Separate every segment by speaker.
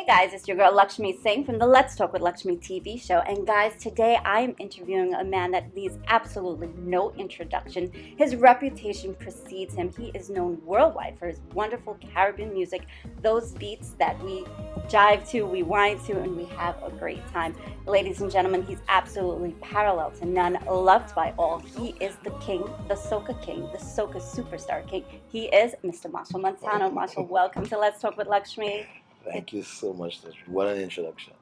Speaker 1: Hey guys, it's your girl Lakshmee Singh from the Let's Talk with Lakshmee TV show. And guys, today I am interviewing a man that needs absolutely no introduction. His reputation precedes him. He is known worldwide for his wonderful Caribbean music, those beats that we jive to, we whine to, and we have a great time. Ladies and gentlemen, he's absolutely parallel to none, loved by all. He is the king, the Soca king, the Soca superstar king. He is Mr. Machel Montano. Machel, welcome to Let's Talk with Lakshmee.
Speaker 2: Thank you so much. What an introduction.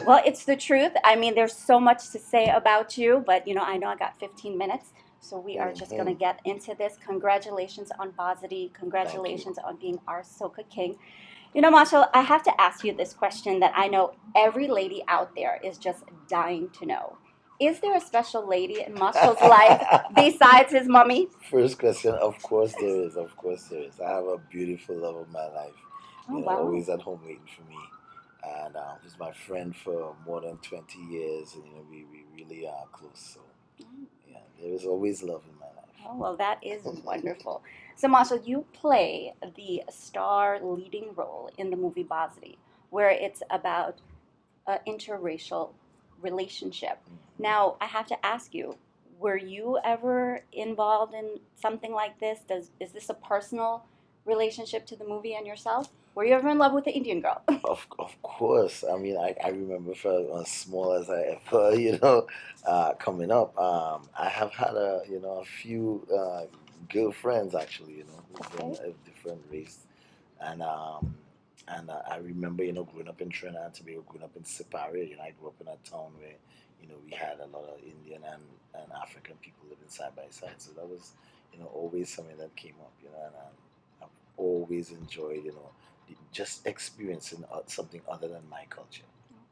Speaker 1: Well, it's the truth. I mean, there's so much to say about you, but I know I got 15 minutes, so we are just going to get into this. Congratulations on Bazodee. Congratulations on being our Soca king. Machel, I have to ask you this question that I know every lady out there is just dying to know. Is there a special lady in Machel's life besides his mommy?
Speaker 2: First question, of course there is. Of course there is. I have a beautiful love of my life.
Speaker 1: Wow.
Speaker 2: Always at home waiting for me. And he's my friend for more than 20 years. And, we really are close. So, yeah, there is always love in my life.
Speaker 1: Oh, well, that is wonderful. So, Machel, you play the star leading role in the movie Bazodee, where it's about an interracial relationship. Now, I have to ask you, were you ever involved in something like this? Is this a personal relationship to the movie and yourself? Were you ever in love with the Indian girl?
Speaker 2: Of course. I mean, I remember for as small as I ever, coming up, I have had a few girlfriends actually, who've been of different race, and I remember, growing up in Trinidad and Tobago, growing up in Siparia. I grew up in a town where, we had a lot of Indian and African people living side by side. So that was, always something that came up, and I've always enjoyed, just experiencing something other than my culture.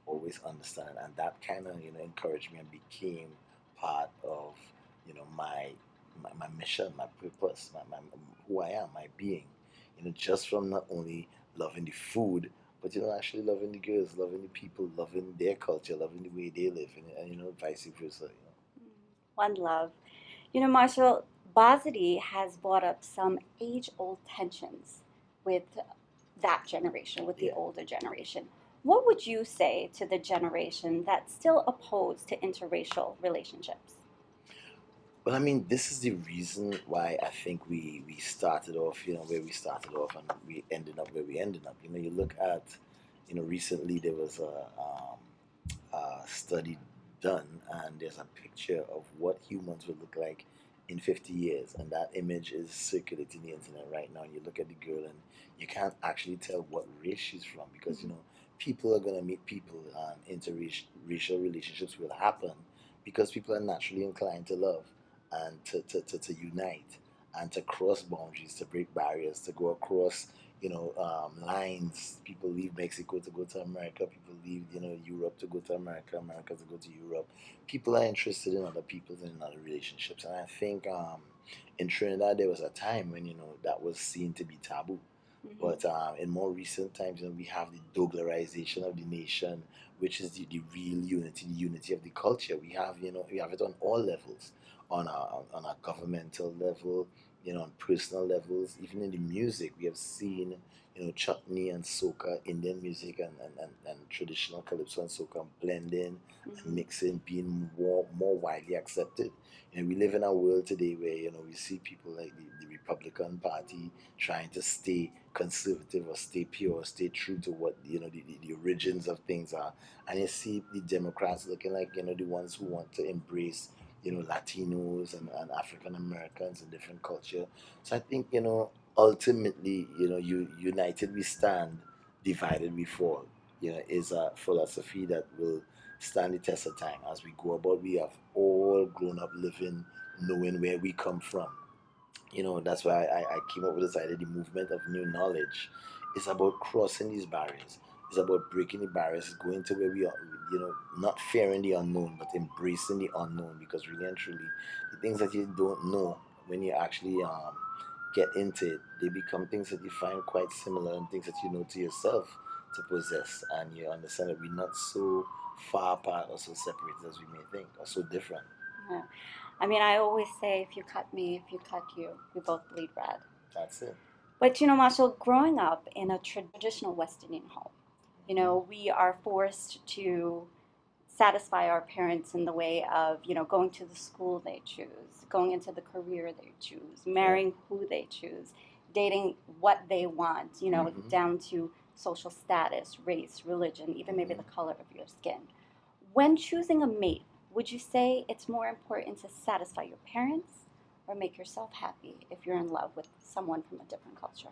Speaker 2: Always understanding, and that kind of, encouraged me and became part of, my mission, my purpose, my who I am, my being. Just from not only loving the food, but actually loving the girls, loving the people, loving their culture, loving the way they live, and vice versa.
Speaker 1: One love. Machel, Bazodee has brought up some age-old tensions with that generation, with the older generation. What would you say to the generation that's still opposed to interracial relationships?
Speaker 2: Well, I mean, this is the reason why I think we started off, where we started off, and we ended up where we ended up. You look at, recently there was a study done, and there's a picture of what humans would look like in 50 years, and that image is circulating the internet right now. And you look at the girl, and you can't actually tell what race she's from because, people are going to meet people, and interracial relationships will happen because people are naturally inclined to love and to unite and to cross boundaries, to break barriers, to go across, lines. People leave Mexico to go to America. People leave, Europe to go to America, America to go to Europe. People are interested in other people and in other relationships. And I think in Trinidad, there was a time when, that was seen to be taboo. But in more recent times, we have the Douglarization of the nation, which is the real unity, the unity of the culture. We have, we have it on all levels, on a governmental level, on personal levels, even in the music. We have seen, chutney and soca, Indian music and traditional calypso and soca blending and mixing, being more widely accepted. We live in a world today where, we see people like the Republican Party trying to stay conservative or stay pure or stay true to what, the origins of things are. And you see the Democrats looking like, the ones who want to embrace, Latinos and African Americans and different culture. So I think, ultimately, united we stand, divided we fall, is a philosophy that will stand the test of time as we go about. We have all grown up living, knowing where we come from. That's why I came up with this idea, the movement of new knowledge. It's about crossing these barriers. It's about breaking the barriers, going to where we are, not fearing the unknown, but embracing the unknown. Because really and truly, the things that you don't know, when you actually get into it, they become things that you find quite similar and things that you know to yourself to possess. And you understand that we're not so far apart or so separated as we may think, or so different.
Speaker 1: Yeah. I mean, I always say, if you cut me, if you cut you, we both bleed red.
Speaker 2: That's it.
Speaker 1: But Machel, growing up in a traditional West Indian home, You know, we are forced to satisfy our parents in the way of, you know, going to the school they choose, going into the career they choose, marrying who they choose, dating what they want, you know,
Speaker 2: Mm-hmm.
Speaker 1: down to social status, race, religion, even maybe the
Speaker 2: Mm-hmm.
Speaker 1: color of your skin. When choosing a mate, would you say it's more important to satisfy your parents or make yourself happy if you're in love with someone from a different culture?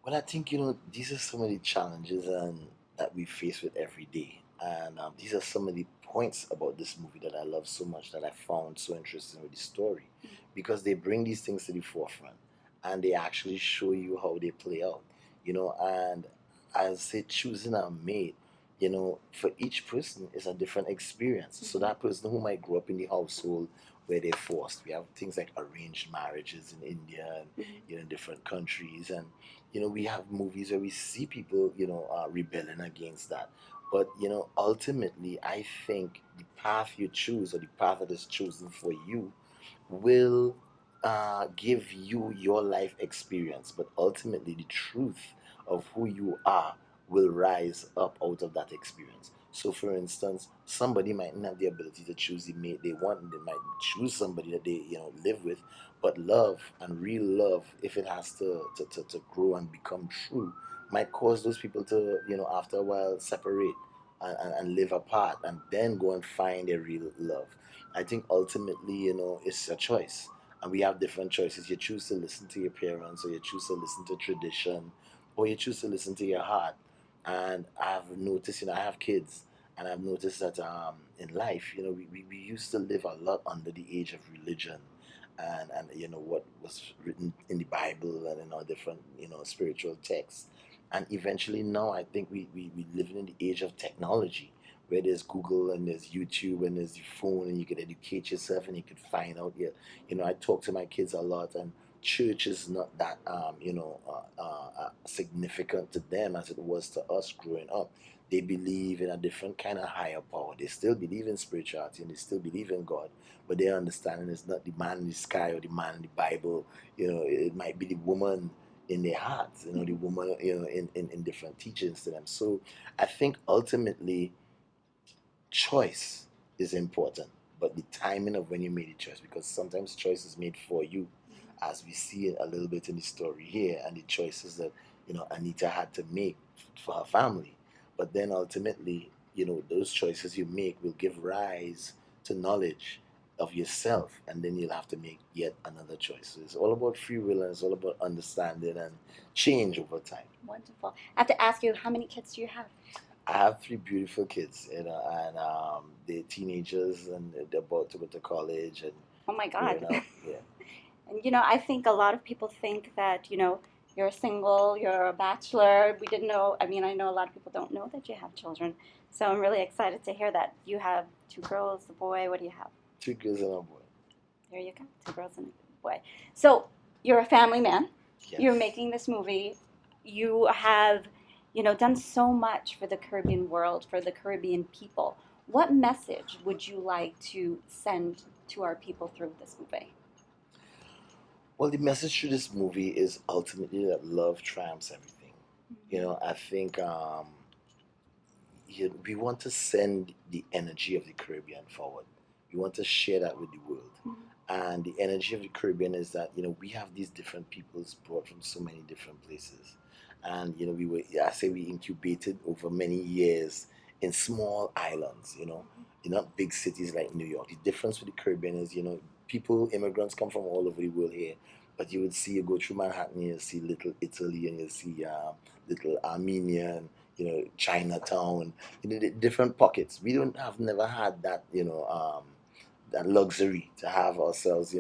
Speaker 2: Well, I think these are some of the challenges and that we face with every day, and these are some of the points about this movie that I love so much that I found so interesting with the story, because they bring these things to the forefront, and they actually show you how they play out. And as say choosing a mate, for each person is a different experience. So that person who might grow up in the household where they're forced, we have things like arranged marriages in India and in different countries, and we have movies where we see people, rebelling against that. But, ultimately, I think the path you choose or the path that is chosen for you will give you your life experience. But ultimately, the truth of who you are will rise up out of that experience. So, for instance, somebody might not have the ability to choose the mate they want, and they might choose somebody that they live with, but love and real love, if it has to grow and become true, might cause those people to, after a while separate and live apart and then go and find a real love. I think ultimately, it's a choice. And we have different choices. You choose to listen to your parents, or you choose to listen to tradition, or you choose to listen to your heart. And I've noticed, I have kids, and I've noticed that in life, we used to live a lot under the age of religion, and what was written in the Bible and in all different spiritual texts. And eventually now I think we live in the age of technology, where there's Google and there's YouTube and there's the phone, and you can educate yourself and you can find out. Yeah, I talk to my kids a lot, and church is not that significant to them as it was to us growing up. They believe in a different kind of higher power. They still believe in spirituality and they still believe in God, but their understanding is not the man in the sky or the man in the Bible. It might be the woman in their hearts, the woman, in different teachings to them. So I think ultimately choice is important, but the timing of when you made the choice, because sometimes choice is made for you, as we see it a little bit in the story here, and the choices that Anita had to make for her family. But then ultimately, those choices you make will give rise to knowledge of yourself, and then you'll have to make yet another choice. So it's all about free will, and it's all about understanding and change over time.
Speaker 1: Wonderful. I have to ask you, how many kids do you have?
Speaker 2: I have three beautiful kids, and they're teenagers, and they're about to go to college and
Speaker 1: Oh my
Speaker 2: growing
Speaker 1: God.
Speaker 2: up. Yeah.
Speaker 1: And I think a lot of people think that, you're single, you're a bachelor. We didn't know, I mean, I know a lot of people don't know that you have children. So I'm really excited to hear that. You have two girls, a boy. What do you have?
Speaker 2: Two girls and a boy.
Speaker 1: There you go, two girls and a boy. So you're a family man.
Speaker 2: Yes.
Speaker 1: You're making this movie. You have, done so much for the Caribbean world, for the Caribbean people. What message would you like to send to our people through this movie?
Speaker 2: Well, the message through this movie is ultimately that love triumphs everything. I think we want to send the energy of the Caribbean forward. We want to share that with the world. And the energy of the Caribbean is that, we have these different peoples brought from so many different places. And, I say we incubated over many years in small islands, not big cities like New York. The difference with the Caribbean is, immigrants come from all over the world here. But you go through Manhattan, you'll see little Italy, and you'll see little Armenia, and Chinatown, the different pockets. We don't have never had that, that luxury to have ourselves,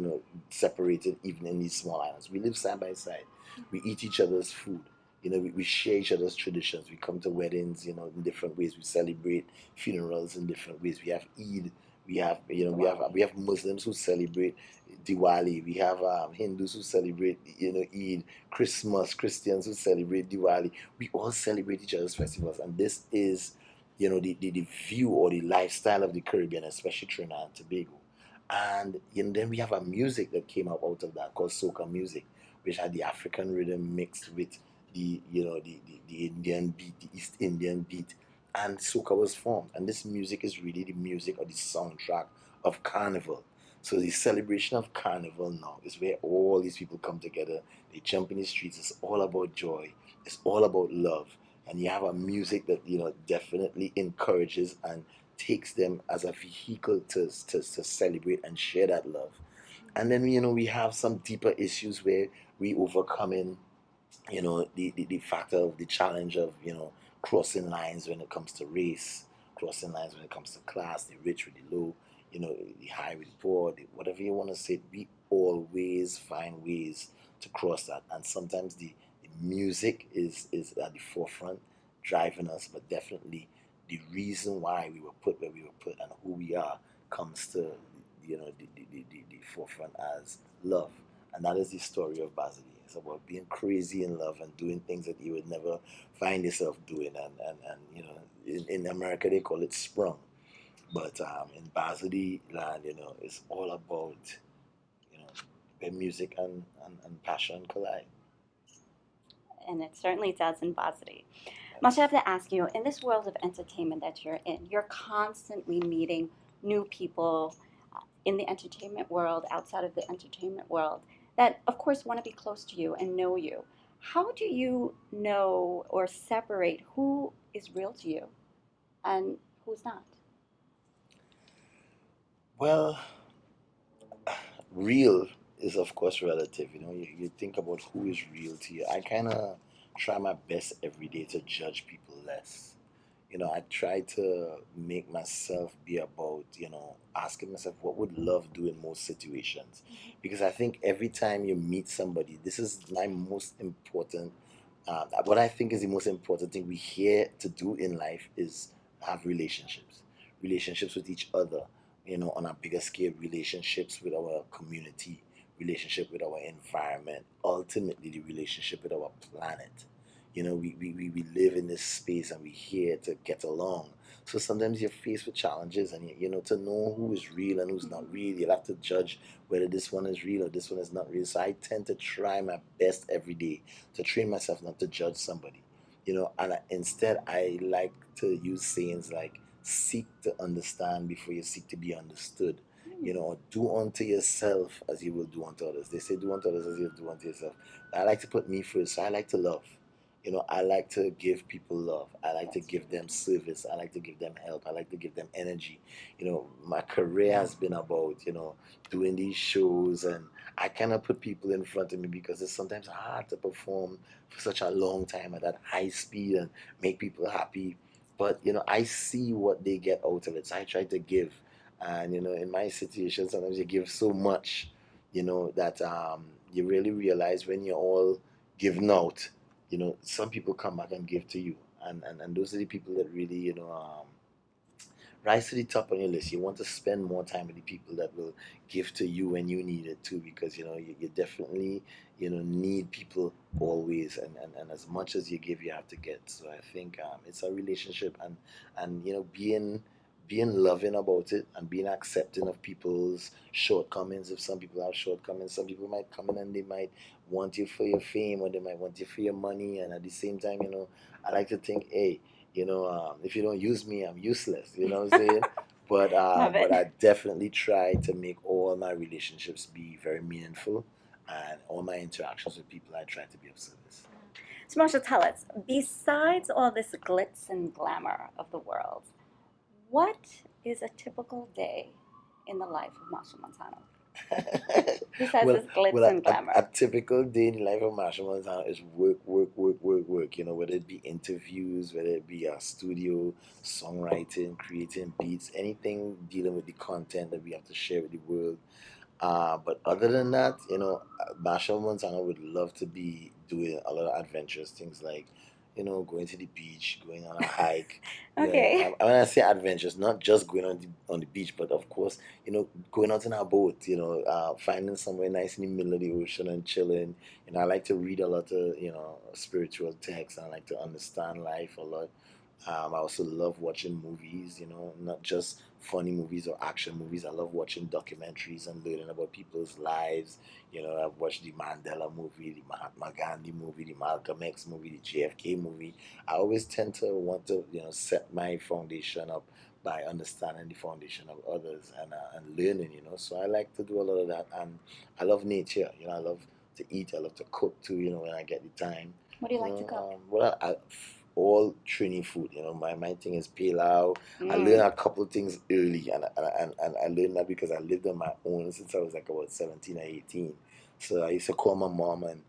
Speaker 2: separated even in these small islands. We live side by side. We eat each other's food. We share each other's traditions. We come to weddings, in different ways. We celebrate funerals in different ways. We have Eid. We have, we have Muslims who celebrate Diwali. We have Hindus who celebrate, Eid. Christmas. Christians who celebrate Diwali. We all celebrate each other's festivals, and this is the view or the lifestyle of the Caribbean, especially Trinidad and Tobago. And then we have a music that came out of that called Soca music, which had the African rhythm mixed with the Indian beat, the East Indian beat, and soca was formed. And this music is really the music or the soundtrack of carnival. So the celebration of carnival now is where all these people come together. They jump in the streets. It's all about joy. It's all about love. And you have a music that definitely encourages and takes them as a vehicle to celebrate and share that love. And then we have some deeper issues where we overcoming the factor of the challenge of crossing lines when it comes to race, crossing lines when it comes to class, the rich with the low, the high with the poor, whatever you want to say. We always find ways to cross that, and sometimes the music is at the forefront driving us, but definitely the reason why we were put where we were put and who we are comes to the forefront as love. And that is the story of Bazodee. It's about being crazy in love and doing things that you would never find yourself doing. And in America they call it sprung. But in Bazodee land, it's all about, you know, where music and passion collide.
Speaker 1: And it certainly does in Bazodee. Machel, I have to ask you, in this world of entertainment that you're in, you're constantly meeting new people in the entertainment world, outside of the entertainment world, that of course want to be close to you and know you. How do you know or separate who is real to you and who's not?
Speaker 2: Well, real is of course relative. You think about who is real to you. I kind of try my best every day to judge people less. I try to make myself be about, asking myself what would love do in most situations. Because I think every time you meet somebody, this is my most important, what I think is the most important thing we here to do in life is have relationships, relationships with each other, on a bigger scale, relationships with our community, relationship with our environment, ultimately the relationship with our planet. We live in this space and we're here to get along. So sometimes you're faced with challenges, and to know who is real and who's not real, you'll have to judge whether this one is real or this one is not real. So I tend to try my best every day to train myself not to judge somebody. Instead I like to use sayings like seek to understand before you seek to be understood. Or do unto yourself as you will do unto others. They say do unto others as you do unto yourself. I like to put me first, so I like to love. I like to give people love. I like to give them service. I like to give them help. I like to give them energy. My career has been about, doing these shows, and I cannot put people in front of me because it's sometimes hard to perform for such a long time at that high speed and make people happy. But, I see what they get out of it. So I try to give. And, in my situation, sometimes you give so much, that you really realize when you're all giving out, some people come back and give to you, and those are the people that really rise to the top on your list. You want to spend more time with the people that will give to you when you need it too, because you definitely need people always, and as much as you give you have to get. So I think it's a relationship, and being loving about it and being accepting of people's shortcomings. If some people have shortcomings, some people might come in and they might want you for your fame, or they might want you for your money, and at the same time, I like to think, hey, if you don't use me, I'm useless. You know what I'm saying? But
Speaker 1: Love it.
Speaker 2: I definitely try to make all my relationships be very meaningful, and all my interactions with people, I try to be of service.
Speaker 1: So, Marshall, tell us, besides all this glitz and glamour of the world, what is a typical day in the life of Machel Montano? Besides
Speaker 2: well,
Speaker 1: this glitz
Speaker 2: well,
Speaker 1: and
Speaker 2: a
Speaker 1: glamour.
Speaker 2: typical day in the life of Machel Montano is work, work, work, work, work. Whether it be interviews, whether it be a studio, songwriting, creating beats, anything dealing with the content that we have to share with the world. But other than that, Machel Montano would love to be doing a lot of adventurous things like, going to the beach, going on a hike.
Speaker 1: Okay.
Speaker 2: When I say adventures, not just going on the beach, but of course, going out in a boat. Finding somewhere nice in the middle of the ocean and chilling. I like to read a lot of spiritual texts. I like to understand life a lot. I also love watching movies, not just funny movies or action movies. I love watching documentaries and learning about people's lives. I've watched the Mandela movie, the Mahatma Gandhi movie, the Malcolm X movie, the JFK movie. I always tend to want to, set my foundation up by understanding the foundation of others and learning, So I like to do a lot of that. And I love nature, I love to eat, I love to cook too, when I get the time.
Speaker 1: What do you like to cook?
Speaker 2: Well, all Trini food. My thing is pilau. I learned
Speaker 1: Mm.
Speaker 2: a couple of things early, and I learned that because I lived on my own since I was like about 17 or 18. So I used to call my mom and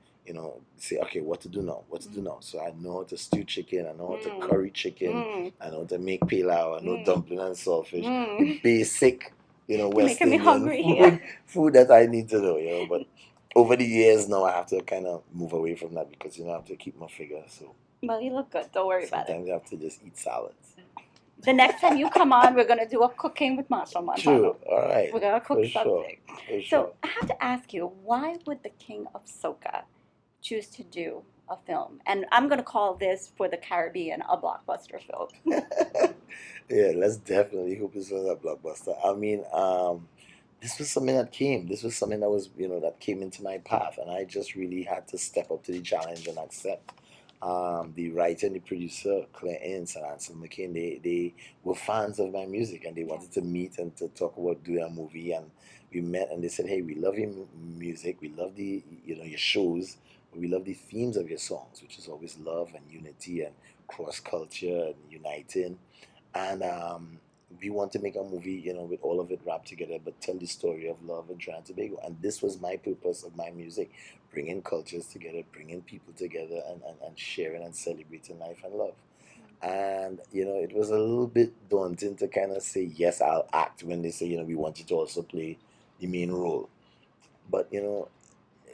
Speaker 2: say, okay, what to do now? What to do now? So I know how to stew chicken. I know how to curry chicken.
Speaker 1: Mm.
Speaker 2: I know how to make pilau. I know dumpling and saltfish. The
Speaker 1: Mm.
Speaker 2: basic, West
Speaker 1: Making me
Speaker 2: Indian
Speaker 1: hungry.
Speaker 2: food that I need to know. But over the years now, I have to kind of move away from that because I have to keep my figure. So
Speaker 1: Well, you look good. Don't worry about it.
Speaker 2: sometimes I have to just eat salads.
Speaker 1: The next time you come on, we're gonna do a cooking with Machel Montano.
Speaker 2: True. All right.
Speaker 1: We're gonna cook
Speaker 2: For sure.
Speaker 1: something.
Speaker 2: For
Speaker 1: So
Speaker 2: sure.
Speaker 1: I have to ask you, why would the king of Soca choose to do a film? And I'm gonna call this, for the Caribbean, a blockbuster film.
Speaker 2: Yeah, let's definitely hope this was a blockbuster. I mean, this was something that came. This was something that was, that came into my path, and I just really had to step up to the challenge and accept. The writer and the producer, Claire Ince and Ansel McCain, they were fans of my music, and they wanted to meet and to talk about doing a movie. And we met, and they said, "Hey, we love your music. We love your shows. But we love the themes of your songs, which is always love and unity and cross culture and uniting." And we want to make a movie, with all of it wrapped together, but tell the story of love in Trinidad and Tobago. And this was my purpose of my music, bringing cultures together, bringing people together, and sharing and celebrating life and love. And, it was a little bit daunting to kind of say, yes, I'll act, when they say, we want you to also play the main role. But,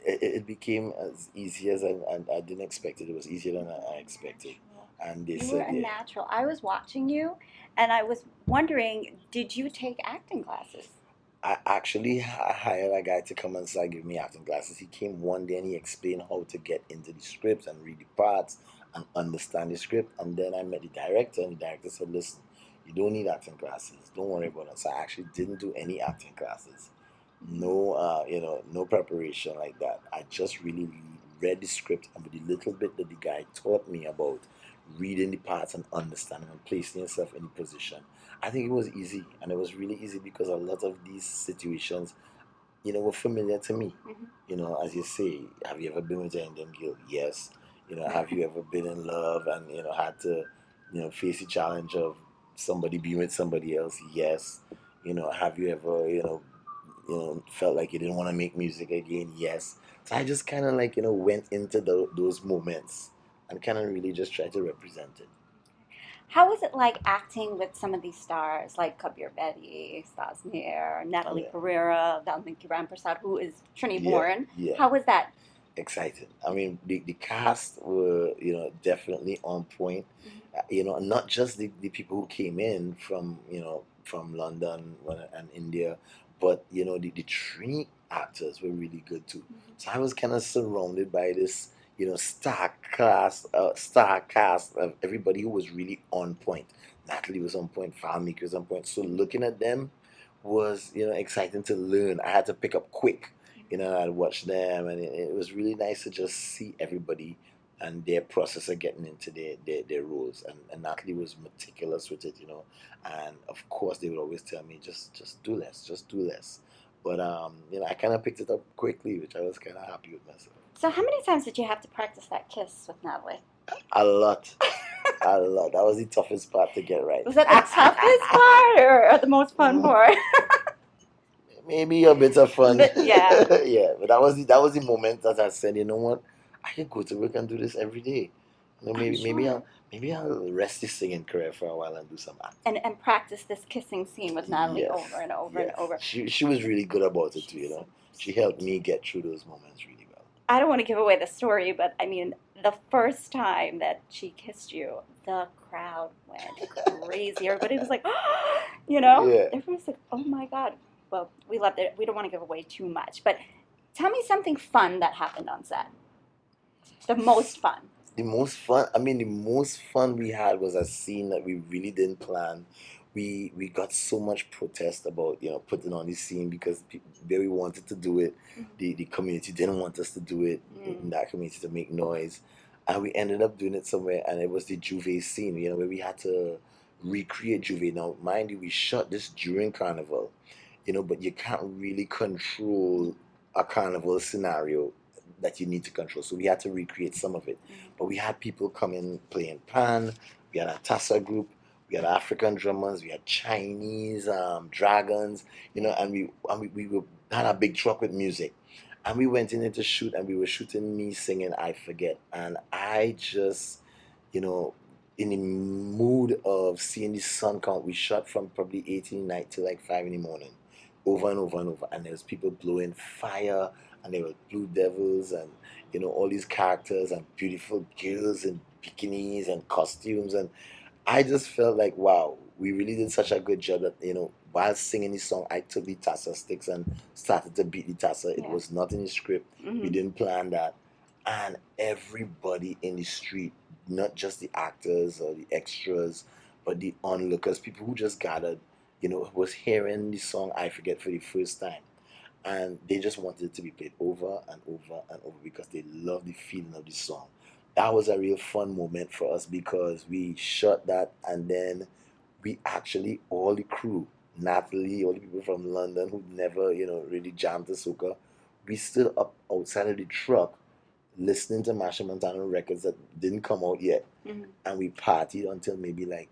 Speaker 2: it became as easy as I didn't expect it. It was easier than I expected. And they
Speaker 1: You were
Speaker 2: said,
Speaker 1: a
Speaker 2: yeah.
Speaker 1: natural. I was watching you, and I was wondering, did you take acting classes?
Speaker 2: I actually hired a guy to come and start giving me acting classes. He came one day and he explained how to get into the scripts and read the parts and understand the script. And then I met the director, and the director said, "Listen, you don't need acting classes. Don't worry about it." So I actually didn't do any acting classes. No, no preparation like that. I just really read the script, and with the little bit that the guy taught me about reading the parts and understanding and placing yourself in the position, I think it was easy, and it was really easy because a lot of these situations, were familiar to me. As you say, have you ever been with an Indian girl? Yes. Have you ever been in love and had to, face the challenge of somebody being with somebody else? Yes. Have you ever, felt like you didn't want to make music again? Yes. So I just kind of like, went into those moments and kind of really just tried to represent it.
Speaker 1: How was it like acting with some of these stars like Kabir Bedi, Stasnir, Natalie
Speaker 2: Yeah.
Speaker 1: Pereira, Valmiki Ramprasad, who is Trini
Speaker 2: Yeah,
Speaker 1: born?
Speaker 2: yeah.
Speaker 1: How was that?
Speaker 2: Excited. I mean, the cast were, definitely on point. Not just the people who came in from, from London and India, but, the three actors were really good too. So I was kind of surrounded by this, star cast of everybody who was really on point. Natalie was on point, Falmik was on point. So looking at them was, exciting to learn. I had to pick up quick. I'd watch them, and it was really nice to just see everybody and their process of getting into their roles. And Natalie was meticulous with it, and of course they would always tell me, just do less, just do less. But I kind of picked it up quickly, which I was kind of happy with myself.
Speaker 1: So how many times did you have to practice that kiss with Natalie?
Speaker 2: A lot. A lot. That was the toughest part to get right.
Speaker 1: Was that the toughest part or the most fun part?
Speaker 2: Maybe a bit of fun.
Speaker 1: But, yeah.
Speaker 2: Yeah, but that was the moment that I said, you know what, I can go to work and do this every day. Maybe
Speaker 1: sure.
Speaker 2: maybe I'll rest this singing career for a while and do some acting.
Speaker 1: And practice this kissing scene with Natalie
Speaker 2: Yes,
Speaker 1: over and over and
Speaker 2: yes.
Speaker 1: over.
Speaker 2: She was really good about it too. She helped me get through those moments really well.
Speaker 1: I don't want to give away the story, but I mean, the first time that she kissed you, the crowd went crazy. Everybody was like,
Speaker 2: Yeah.
Speaker 1: everybody was like, oh my God. Well, we loved it. We don't want to give away too much, but tell me something fun that happened on set. The most fun.
Speaker 2: The most fun, I mean, the most fun we had was a scene that we really didn't plan. We got so much protest about, putting on this scene because people very wanted to do it. The community didn't want us to do it in that community to make noise. And we ended up doing it somewhere, and it was the Juve scene, where we had to recreate Juve. Now, mind you, we shot this during Carnival, but you can't really control a Carnival scenario that you need to control. So we had to recreate some of it. But we had people come in playing pan. We had a Tassa group. We had African drummers. We had Chinese dragons. Had a big truck with music. And we went in there to shoot, and we were shooting me singing I Forget. And I just, you know, in the mood of seeing the sun come, we shot from probably 8 in the night till like 5 in the morning, over and over and over. And there was people blowing fire, and there were blue devils, and all these characters and beautiful girls in bikinis and costumes. And I just felt like, wow, we really did such a good job that, while singing this song, I took the tassa sticks and started to beat the tassa. It was not in the script. We didn't plan that. And everybody in the street, not just the actors or the extras, but the onlookers, people who just gathered, was hearing the song I Forget for the first time. And they just wanted it to be played over and over and over because they love the feeling of the song. That was a real fun moment for us because we shot that, and then we actually, all the crew, Natalie, all the people from London who never, really jammed to soca, we stood up outside of the truck listening to Machel Montano records that didn't come out yet, and we partied until maybe like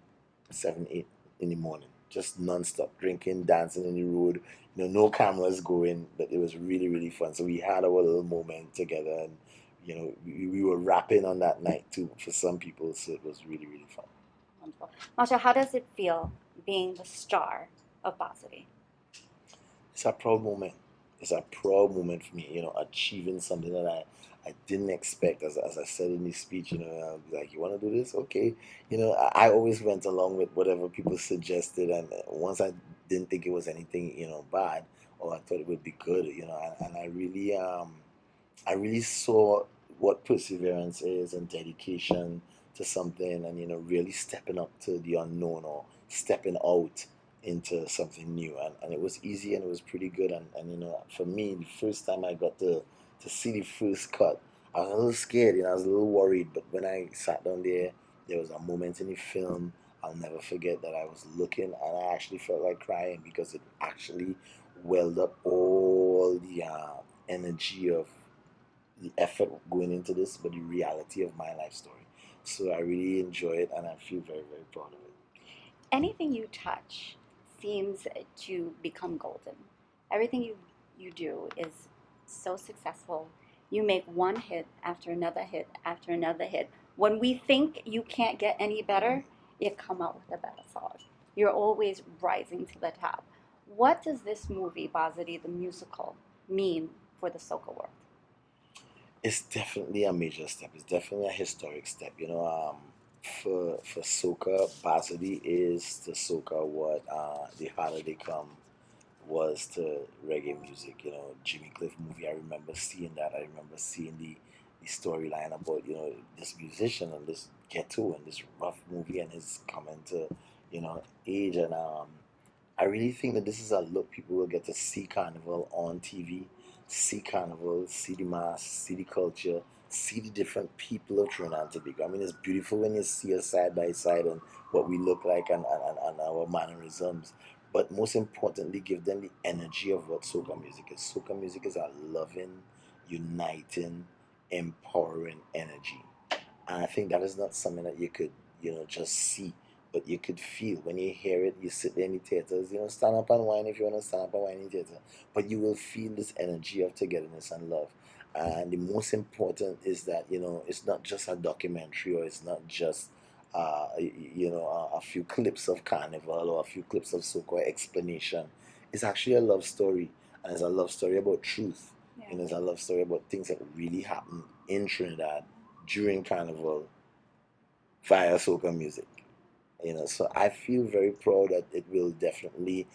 Speaker 2: 7, 8 in the morning, just non-stop drinking, dancing in the road. No cameras going, but it was really, really fun. So we had our little moment together, and we were rapping on that night too for some people. So it was really, really fun.
Speaker 1: Wonderful. Masha, how does it feel being the star of Bazodee?
Speaker 2: It's a proud moment. It's a proud moment for me, achieving something that I didn't expect. As I said in the speech, I was like, you want to do this? Okay. I always went along with whatever people suggested. And once I didn't think it was anything, bad, or I thought it would be good, and I really saw what perseverance is and dedication to something, and really stepping up to the unknown or stepping out into something new. And it was easy, and it was pretty good. And for me, the first time I got to see the first cut, I was a little scared, I was a little worried. But when I sat down there was a moment in the film I'll never forget, that I was looking, and I actually felt like crying because it actually welled up all the energy of the effort going into this, but the reality of my life story. So I really enjoy it, and I feel very, very proud of it.
Speaker 1: Anything you touch seems to become golden. Everything you do is so successful. You make one hit after another hit after another hit. When we think you can't get any better, you come out with a better song. You're always rising to the top. What does this movie, Bazodee, the musical, mean for the soca world?
Speaker 2: It's definitely a major step. It's definitely a historic step. For soca, Bazodee is to soca what the holiday come was to reggae music. Jimmy Cliff movie. I remember seeing that. I remember seeing the storyline about this musician and this ghetto and this rough movie and his coming to age. And I really think that this is a look people will get to see Carnival on TV, see Carnival, see the mass, see the culture, see the different people of Trinidad and Tobago. I mean, it's beautiful when you see us side by side and what we look like, and our mannerisms. But most importantly, give them the energy of what soca music is. Soca music is a loving, uniting, empowering energy. And I think that is not something that you could, just see, but you could feel. When you hear it, you sit there in the theaters, stand up and whine if you want to stand up and whine in the theater. But you will feel this energy of togetherness and love. And the most important is that, it's not just a documentary, or it's not just, a few clips of Carnival or a few clips of soca explanation. It's actually a love story. And it's a love story about truth.
Speaker 1: Yeah.
Speaker 2: It's a love story about things that really happen in Trinidad during Carnival via soca music. So I feel very proud that it will definitely,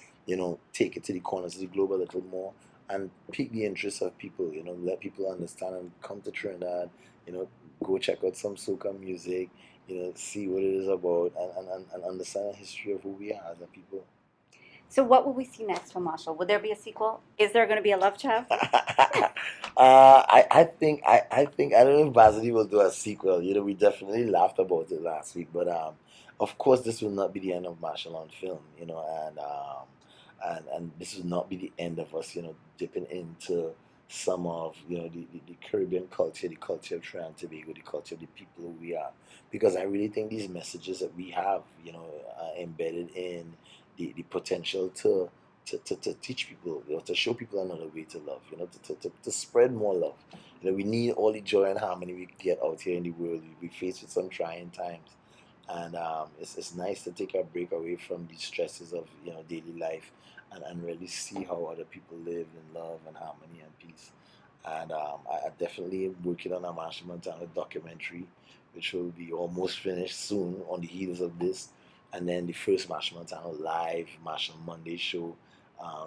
Speaker 2: take it to the corners of the globe a little more. and pique the interest of people, you know, let people understand and come to Trinidad, you know, go check out some soca music, you know, see what it is about, and understand the history of who we are as a people.
Speaker 1: So what will we see next from Machel? Will there be a sequel? Is there going to be a love child?
Speaker 2: I don't know if Bazodee will do a sequel. You know, we definitely laughed about it last week, but of course, this will not be the end of Machel on film. You know, and this will not be the end of us. You know, dipping into some of, you know, the Caribbean culture, the culture of Trinidad and Tobago, the culture of the people who we are, because I really think these messages that we have, you know, are embedded in the potential to teach people, you know, to show people another way to love, you know, to spread more love. You know, we need all the joy and harmony we get out here in the world. We face with some trying times, and it's nice to take a break away from the stresses of, you know, daily life, and really see how other people live in love and harmony and peace. And I definitely am working on a Machel Montano documentary, which will be almost finished soon on the heels of this. And then the first Machel Montano live Machel Monday show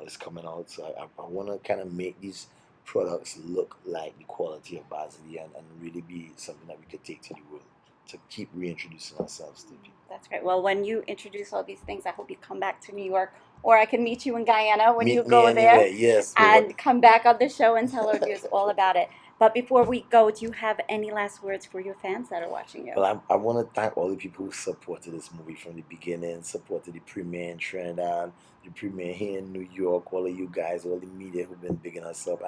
Speaker 2: is coming out. So I want to kind of make these products look like the quality of Bazodee, and really be something that we could take to the world, to keep reintroducing ourselves to people.
Speaker 1: That's great. Well, when you introduce all these things, I hope you come back to New York, or I can meet you in Guyana when you go there.
Speaker 2: Yes,
Speaker 1: and come back on the show and tell our viewers all about it. But before we go, do you have any last words for your fans that are watching you?
Speaker 2: Well, I want to thank all the people who supported this movie from the beginning, supported the premiere in Trinidad, the premiere here in New York, all of you guys, all the media who've been bigging us up.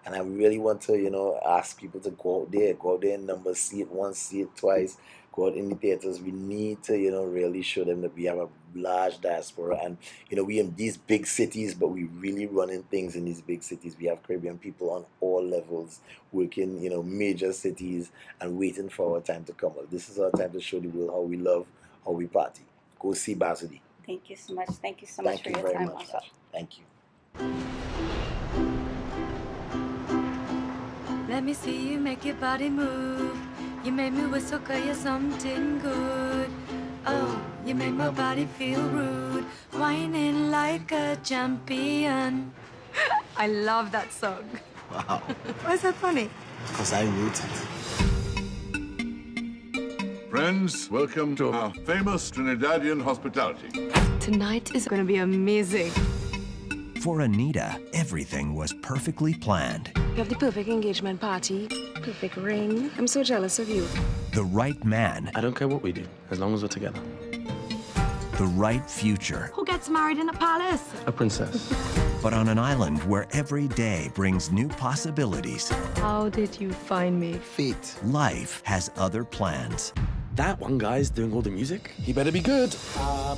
Speaker 2: And I really want to, you know, ask people to go out there in numbers, see it once, see it twice, go out in the theaters. We need to, you know, really show them that we have a large diaspora, and, you know, we in these big cities, but we really running things in these big cities. We have Caribbean people on all levels working, you know, major cities, and waiting for our time to come. This is our time to show the world how we love, how we party. Go see Bazodee.
Speaker 1: Thank you so much. Thank you so much for your time, Machel.
Speaker 2: Thank you.
Speaker 3: Let me see you make your body move. You made me with soca, you're something good. Oh, you make my body feel rude. Whining like a champion. I love that song.
Speaker 2: Wow.
Speaker 3: Why is that funny?
Speaker 2: Because I wrote it.
Speaker 4: Friends, welcome to our famous Trinidadian hospitality.
Speaker 3: Tonight is gonna be amazing.
Speaker 5: For Anita, everything was perfectly planned.
Speaker 6: You have the perfect engagement party, perfect ring. I'm so jealous of you.
Speaker 5: The right man,
Speaker 7: I don't care what we do, as long as we're together.
Speaker 5: the right future.
Speaker 3: Who gets married in a palace?
Speaker 7: A princess.
Speaker 5: But on an island where every day brings new possibilities,
Speaker 3: How did you find me?
Speaker 2: Fate.
Speaker 5: life has other plans.
Speaker 7: That one guy's doing all the music. He better be good.
Speaker 2: Here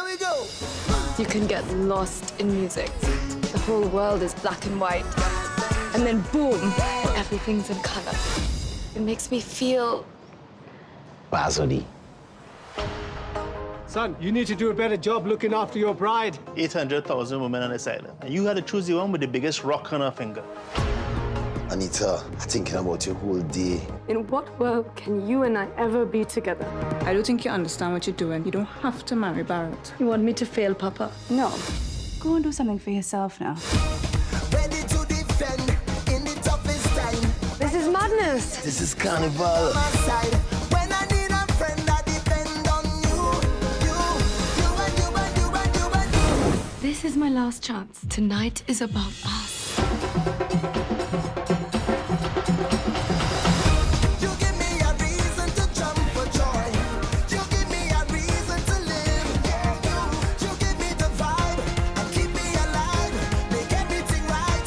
Speaker 2: we go.
Speaker 6: You can get lost in music. The whole world is black and white. And then boom, everything's in color. It makes me feel
Speaker 2: Bazodee.
Speaker 8: Son, you need to do a better job looking after your bride.
Speaker 9: 800,000 women on this island. And you had to choose the one with the biggest rock on her finger.
Speaker 2: Anita, I'm thinking about you whole day.
Speaker 6: in what world can you and I ever be together?
Speaker 10: I don't think you understand what you're doing. You don't have to marry Barrett.
Speaker 6: You want me to fail, Papa?
Speaker 10: No.
Speaker 3: Go and do something for yourself now.
Speaker 2: Ready to defend in the toughest time.
Speaker 6: This is madness.
Speaker 2: This is carnival. When I need a friend, I depend on you.
Speaker 3: This is my last chance.
Speaker 6: Tonight is about us.
Speaker 2: You give me a reason to jump for joy. You give me a reason to live. You give me the vibe and keep me alive. Make everything right.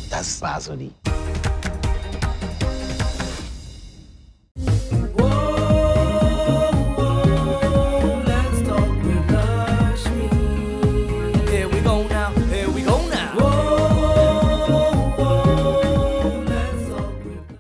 Speaker 2: That's Bazodee.